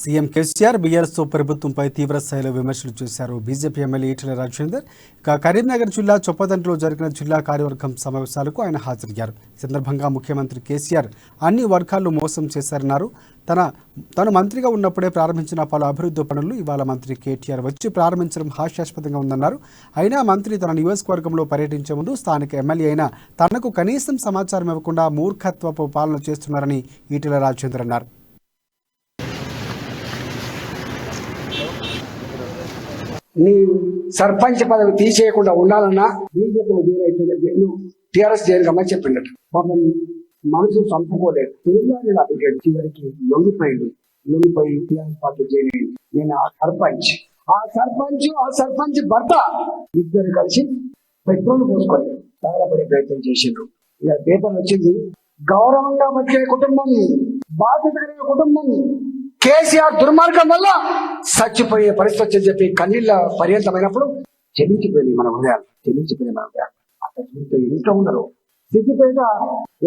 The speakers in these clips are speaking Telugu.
సీఎం కేసీఆర్ బీఆర్ఎస్ ప్రభుత్వంపై తీవ్ర స్థాయిలో విమర్శలు చేశారు. బీజేపీ ఎమ్మెల్యే ఈటెల రాజేందర్ కరీంనగర్ జిల్లా చొప్పదండిలో జరిగిన జిల్లా కార్యవర్గం సమావేశాలకు ఆయన హాజరయ్యారు. ఈ సందర్భంగా ముఖ్యమంత్రి కేసీఆర్ అన్ని వర్గాల్లో మోసం చేశారన్నారు. తను మంత్రిగా ఉన్నప్పుడే ప్రారంభించిన పలు అభివృద్ధి పనులు ఇవాళ మంత్రి కేటీఆర్ వచ్చి ప్రారంభించడం హాస్యాస్పదంగా ఉందన్నారు. అయినా మంత్రి తన నియోజకవర్గంలో పర్యటించే ముందు స్థానిక ఎమ్మెల్యే అయినా తనకు కనీసం సమాచారం ఇవ్వకుండా మూర్ఖత్వపు పాలన చేస్తున్నారని ఈటెల రాజేందర్ అన్నారు. నీ సర్పంచ్ పదవి తీసేయకుండా ఉండాలన్నా బీజేపీలో టీఆర్ఎస్ చేరుగమ్మని చెప్పిండట. పాపం మనసు చంపుకోలేదు. తెలుగులో చివరికి లొంగిపోయి టీఆర్ఎస్ పార్టీ చేయండి. నేను ఆ సర్పంచ్ భర్త ఇద్దరు కలిసి పెట్రోల్ పోసుకొని తగలబడే ప్రయత్నం చేసిండ్రు. ఇలా పేపర్ వచ్చింది. గౌరవంగా వచ్చే కుటుంబాన్ని, బాధ్యత కలిగిన కుటుంబాన్ని కేసీఆర్ దుర్మార్గం వల్ల చచ్చిపోయే పరిస్థితి అని చెప్పి కన్నీళ్ళ పర్యంతమైనప్పుడు చెల్లించిపోయింది మన హృదయాలు. అక్కడ చూస్తే ఇంట్లో ఉన్నారు. సిద్దిపేట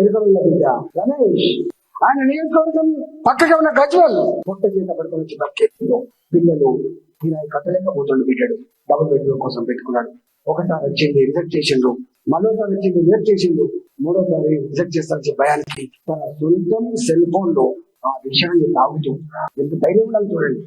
ఎరుకల బిడ్డ రమేష్, ఆయన నియోజకవర్గం పక్కగా ఉన్న గజ్వల్ పొట్ట చేత పడుకొని వచ్చిన కేసులో పిల్లలు కిరాయి కట్టలేకపోతుండు. బిడ్డడు డబుల్ బెడ్రూమ్ కోసం పెట్టుకున్నాడు. ఒకసారి వచ్చింది రిజెక్ట్ చేసిండు, మరోసారి వచ్చింది రిజెక్ట్ చేసిండు, మూడోసారి రిజెక్ట్ చేస్తారని భయానికి తన సొంతం సెల్ ఫోన్ లో ఆ విషయాన్ని తాగుతూ ఎంత ధైర్యం ఉండాలి చూడండి.